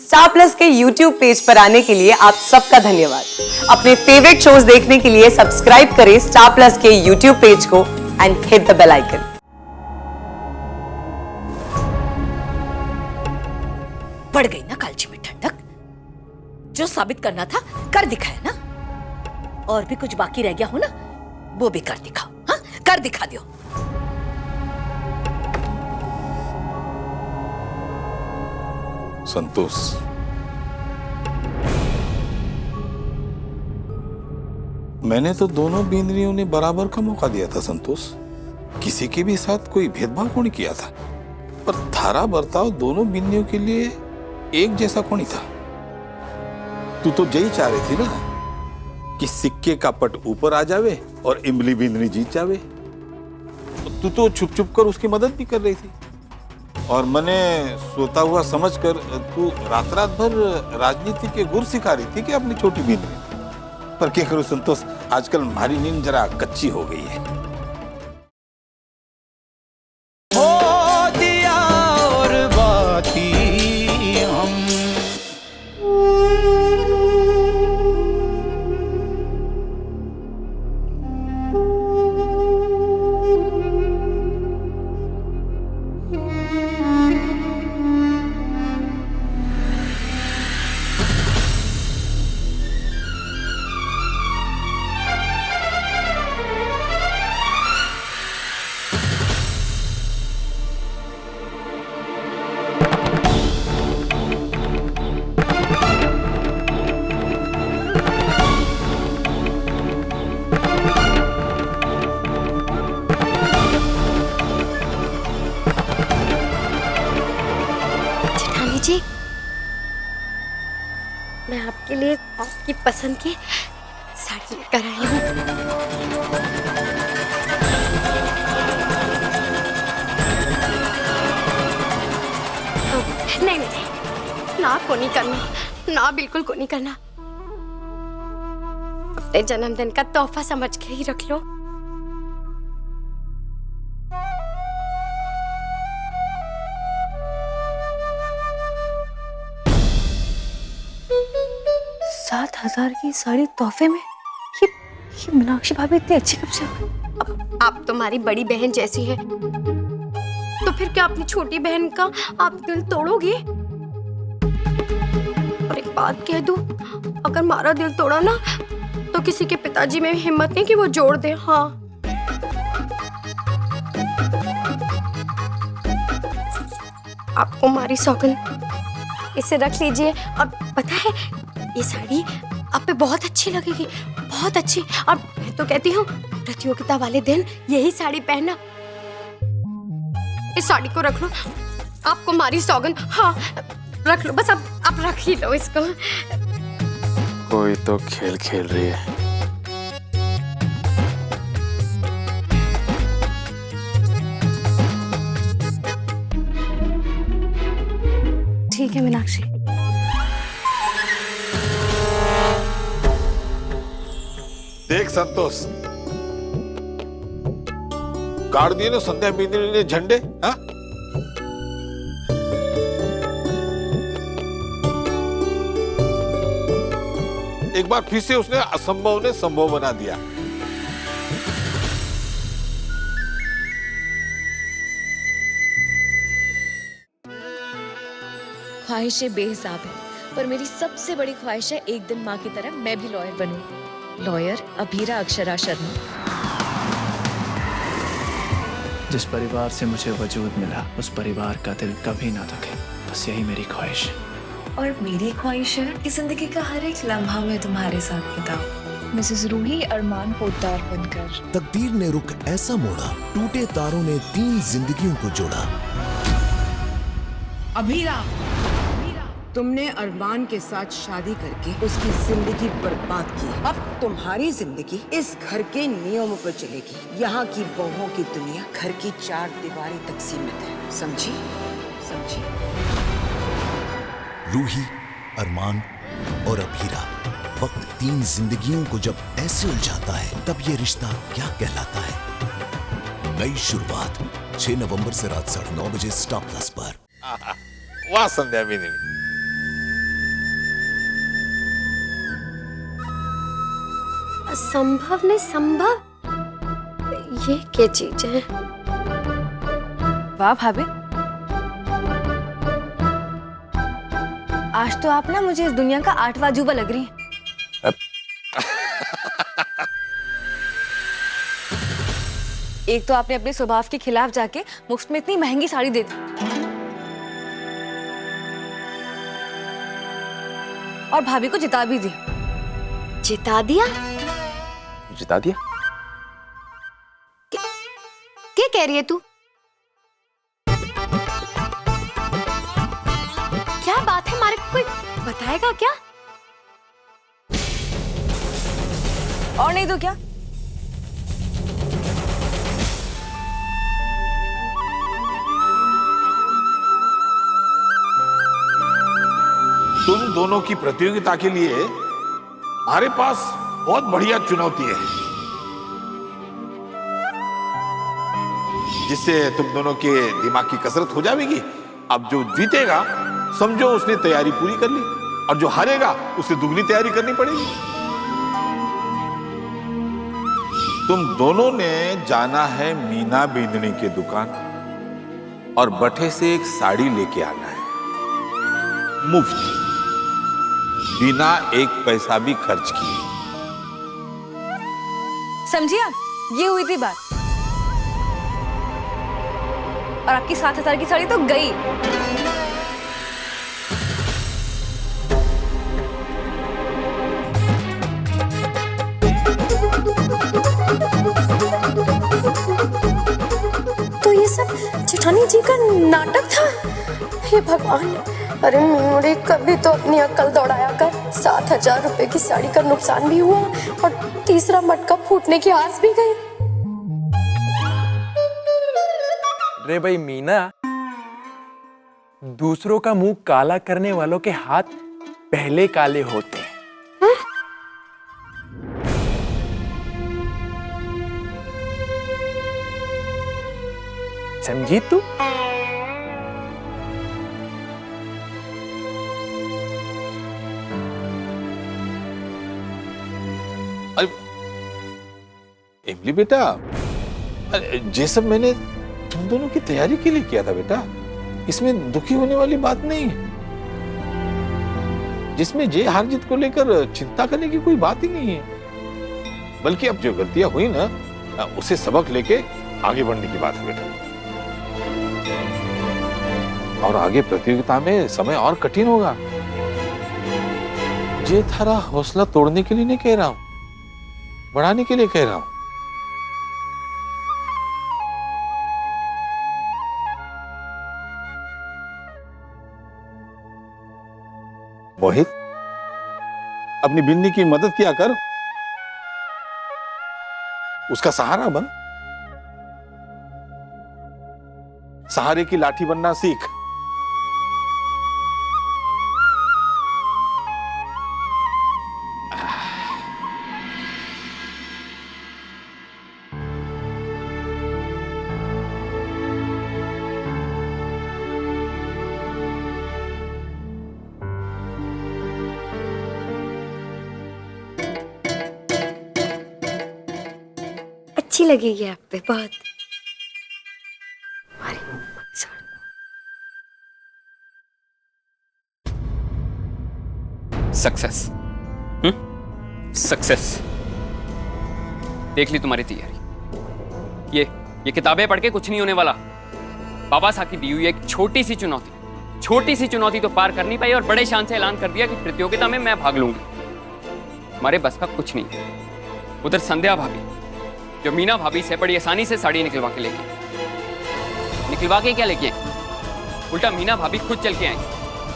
Star Plus के YouTube page पर आने के लिए आप सबका धन्यवाद। अपने फेवरेट शोज देखने के लिए सब्सक्राइब करें स्टार प्लस के YouTube पेज को and hit the bell icon. बढ़ गई ना कालची में ठंडक। जो साबित करना था कर दिखाया ना, और भी कुछ बाकी रह गया हो ना वो भी कर दिखाओ। हाँ, कर दिखा दो। संतोष, मैंने तो दोनों बिंदरियों ने बराबर का मौका दिया था संतोष। किसी के भी साथ कोई भेदभाव को नहीं किया था, पर थारा बर्ताव दोनों बिंदरियों के लिए एक जैसा को नहीं था। तू तो यही चाह रही थी ना कि सिक्के का पट ऊपर आ जावे और इमली बिंदरी जीत जावे। तू तो छुप छुप कर उसकी मदद भी कर रही थी, और मैंने सोता हुआ समझकर तू रात रात भर राजनीति के गुर सिखा रही थी कि अपनी छोटी बिंदरी। पर क्या करूं संतोष, आजकल हमारी नींद जरा कच्ची हो गई है। हो दिया और बाती हम। जी, मैं आपके लिए आपकी पसंद की साड़ी लेकर आई हूँ। नहीं नहीं, ना को नहीं करना, ना बिल्कुल को नहीं करना। अपने जन्मदिन का तोहफा समझ के ही रख लो। $7,000 की साड़ी तोहफे में? ये मीनाक्षी भाभी इतनी अच्छी कब से हो गई? आप तुम्हारी बड़ी बहन जैसी है, तो फिर क्या अपनी छोटी बहन का आप दिल तोड़ोगे? और एक बात कह दूं, अगर हमारा दिल तोड़ा ना तो किसी के पिताजी में हिम्मत नहीं कि वो जोड़ दे। हाँ, आपको हमारी सौगंध, इसे रख लीजिए। और पता है, ये साड़ी आप पे बहुत अच्छी लगेगी, बहुत अच्छी। और मैं तो कहती हूँ प्रतियोगिता वाले दिन यही साड़ी पहनना। इस साड़ी को रख लो, आपको हमारी सौगंध। हाँ, रख लो, बस आप रख ही लो इसको। कोई तो खेल खेल रही है। ठीक है मीनाक्षी। देख संतोष, गाड़ दिए ना संध्या बिंदरी ने झंडे। हाँ, एक बार फिर से उसने असंभव ने संभव बना दिया। ख्वाहिशें बेहिसाब है, पर मेरी सबसे बड़ी ख्वाहिश है एक दिन माँ की तरह मैं भी लॉयर बनूं। लॉयर अभीरा अक्षरा शर्मा। जिस परिवार से मुझे वजूद मिला, उस परिवार का दिल कभी ना दुखे, बस यही मेरी ख्वाहिश है। और मेरी ख्वाहिश है कि जिंदगी का हर एक लम्हा मैं तुम्हारे साथ बिताऊं। मिसेस रूही अरमान पोद्दार बनकर। तकदीर ने रुख ऐसा मोड़ा, टूटे तारों ने 3 जिंदगियों को जोड़ा। अभीरा, तुमने अरमान के साथ शादी करके उसकी जिंदगी बर्बाद की। अब तुम्हारी जिंदगी इस घर के नियमों पर चलेगी। यहाँ की बहुओं की दुनिया घर की 4 दीवारी तक सीमित है, समझी? समझी? रूही, अरमान और अभीरा, वक्त 3 जिंदगियों को जब ऐसे उलझाता है, तब ये रिश्ता क्या कहलाता है? नई शुरुआत 6 नवंबर से रात 9:30 बजे स्टार प्लस पर। वाह संध्या बिंदरी, असंभव नहीं संभव, ये क्या चीज है? वाह भाभी, आज तो आप ना मुझे इस दुनिया का 8वां अजूबा लग रही है। एक तो आपने अपने स्वभाव के खिलाफ जाके मुफ्त में इतनी महंगी साड़ी दे दी, और भाभी को जिता भी दी। जिता दिया? जिता दिया? क्या कह रही है तू? क्या बात है, हमारे को कोई बताएगा क्या? और नहीं तो क्या? तुम दोनों की प्रतियोगिता के लिए हमारे पास बहुत बढ़िया चुनौती है, जिससे तुम दोनों के दिमाग की कसरत हो जाएगी। अब जो जीतेगा समझो उसने तैयारी पूरी कर ली, और जो हारेगा उसे दुगनी तैयारी करनी पड़ेगी। तुम दोनों ने जाना है मीना बिंदनी की दुकान और बठे से एक साड़ी लेके आना है, मुफ्त, बिना एक पैसा भी खर्च किए। समझिए आप, ये हुई थी बात। और आपकी 7,000 की साड़ी तो गई। तो ये सब जेठानी जी का नाटक था? हे भगवान, अरे मोरे कभी तो अपनी अक्ल दौड़ाया कर। 7,000 रुपए की साड़ी का नुकसान भी हुआ और तीसरा मटका फूटने की आस भी गई। रे भाई मीना, दूसरों का मुंह काला करने वालों के हाथ पहले काले होते हैं। समझी तू? अरे इमली बेटा, ये सब मैंने तुम दोनों की तैयारी के लिए किया था बेटा, इसमें दुखी होने वाली बात नहीं है। जिसमें ये हार जीत को लेकर चिंता करने की कोई बात ही नहीं है, बल्कि अब जो गलतियां हुई ना, उसे सबक लेके आगे बढ़ने की बात है बेटा। और आगे प्रतियोगिता में समय और कठिन होगा। ये थारा हौसला तोड़ने के लिए नहीं कह रहा हूं, बढ़ाने के लिए कह रहा हूं। मोहित, अपनी बिन्नी की मदद किया कर, उसका सहारा बन, सहारे की लाठी बनना सीख। अच्छी लगेगी आप पे बहुत। Success, success. देख ली तुम्हारी तैयारी। ये किताबें पढ़ के कुछ नहीं होने वाला। बाबा साहब की दी हुई एक छोटी सी चुनौती तो पार कर नहीं पाई, और बड़े शान से ऐलान कर दिया कि प्रतियोगिता में मैं भाग लूंगी। हमारे बस का कुछ नहीं। उधर संध्या भाभी, जो मीना भाभी से बड़ी आसानी से साड़ी निकलवा के लेके, निकलवा के क्या लेके आई, उल्टा मीना भाभी खुद चल के आई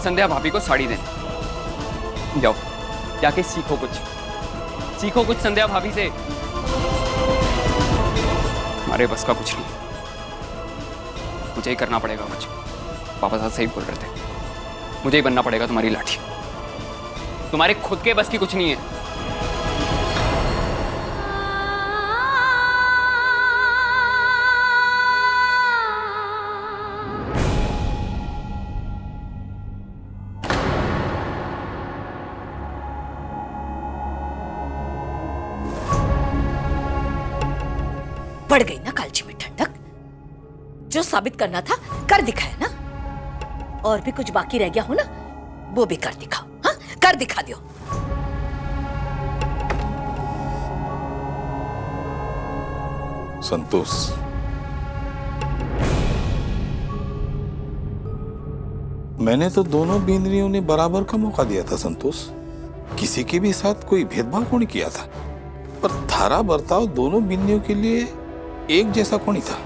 संध्या भाभी को साड़ी देने। जाओ जाके सीखो कुछ संध्या भाभी से। हमारे बस का कुछ नहीं, मुझे ही करना पड़ेगा कुछ। पापा साहब सही बोल रहे थे, मुझे ही बनना पड़ेगा तुम्हारी लाठी। तुम्हारे खुद के बस की कुछ नहीं है। ना कालजी में ठंडक। जो साबित करना था कर दिखाया ना। और भी कुछ बाकी रह गया हो ना, वो भी कर दिखाओ। हाँ, कर दिखा दो। संतोष, मैंने तो दोनों बिंदरियों ने बराबर का मौका दिया था संतोष। किसी के भी साथ कोई भेदभाव को नहीं किया था, पर थारा बर्ताव दोनों बिंदरियों के लिए एक जैसा को नहीं था।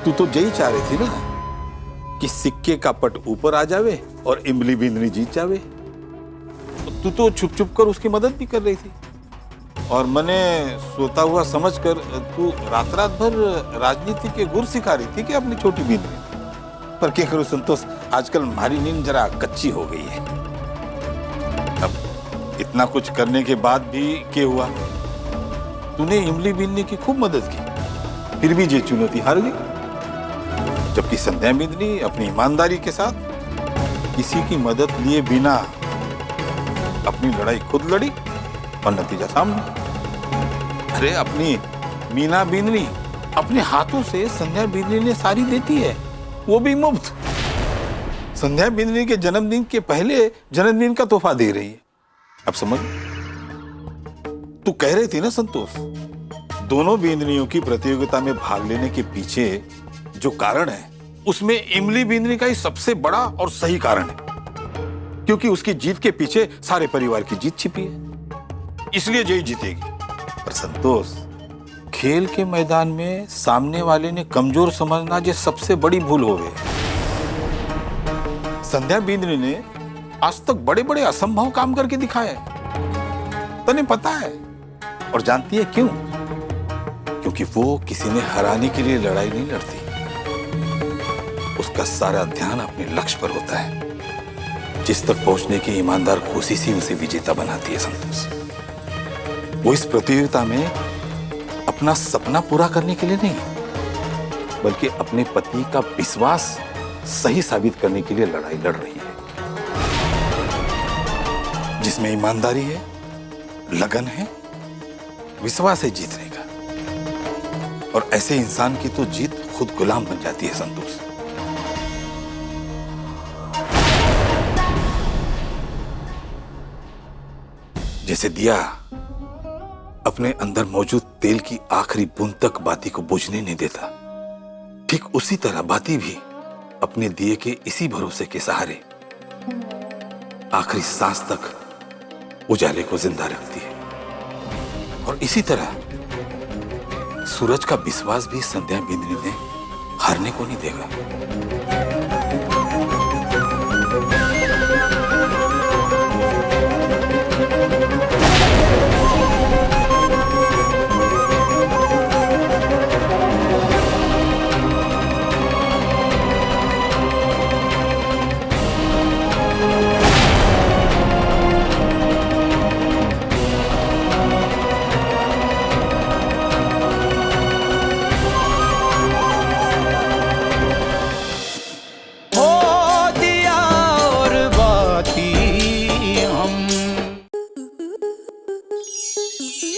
तू तो यही चाह रही थी ना कि सिक्के का पट ऊपर आ जावे और इमली बिंदरी जीत जावे। तू तो छुप छुप कर उसकी मदद भी कर रही थी, और मैंने सोता हुआ समझकर तू रात रात भर राजनीति के गुर सिखा रही थी कि अपनी छोटी बिंदरी। पर क्या करूं संतोष, आजकल हमारी नींद जरा कच्ची हो गई है। अब इतना कुछ करने के बाद भी क्या हुआ? तूने इमली बिंदरी की खूब मदद की, फिर भी ये चुनौती हार गई। जबकि संध्या बिंदरी अपनी ईमानदारी के साथ किसी की मदद लिए बिना अपनी लड़ाई खुद लड़ी और नतीजा सामने। अरे अपनी मीना बिंदरी अपने हाथों से संध्या बिंदरी ने साड़ी देती है, वो भी मुफ्त। संध्या बिंदरी के जन्मदिन के पहले जन्मदिन का तोहफा दे रही है। अब समझ, तू कह रही थी ना संतोष, दोनों बिंदरियों की प्रतियोगिता में भाग लेने के पीछे जो कारण है उसमें इमली बिंदरी का ही सबसे बड़ा और सही कारण है, क्योंकि उसकी जीत के पीछे सारे परिवार की जीत छिपी है, इसलिए जय जीतेगी। पर संतोष, खेल के मैदान में सामने वाले ने कमजोर समझना ये सबसे बड़ी भूल हो गई। संध्या बिंदरी ने आज तक बड़े बड़े असंभव काम करके दिखाए, तने पता है। और जानती है क्यों? क्योंकि वो किसी ने हराने के लिए लड़ाई नहीं लड़ती, उसका सारा ध्यान अपने लक्ष्य पर होता है। जिस तक पहुंचने की ईमानदार कोशिश ही उसे विजेता बनाती है संतोष। वो इस प्रतियोगिता में अपना सपना पूरा करने के लिए नहीं, बल्कि अपने पति का विश्वास सही साबित करने के लिए लड़ाई लड़ रही है। जिसमें ईमानदारी है, लगन है, विश्वास है जीतने का। और ऐसे इंसान की तो जीत खुद गुलाम बन जाती है संतोष। जैसे दिया अपने अंदर मौजूद तेल की आखिरी बूंद तक बाती को बुझने नहीं देता, ठीक उसी तरह बाती भी अपने दिए के इसी भरोसे के सहारे आखिरी सांस तक उजाले को जिंदा रखती है। और इसी तरह सूरज का विश्वास भी संध्या बिंदरी ने हारने को नहीं देगा।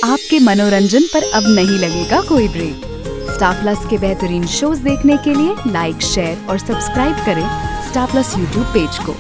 आपके मनोरंजन पर अब नहीं लगेगा कोई ब्रेक। स्टार प्लस के बेहतरीन शोज देखने के लिए लाइक, शेयर और सब्सक्राइब करें स्टार प्लस यूट्यूब पेज को।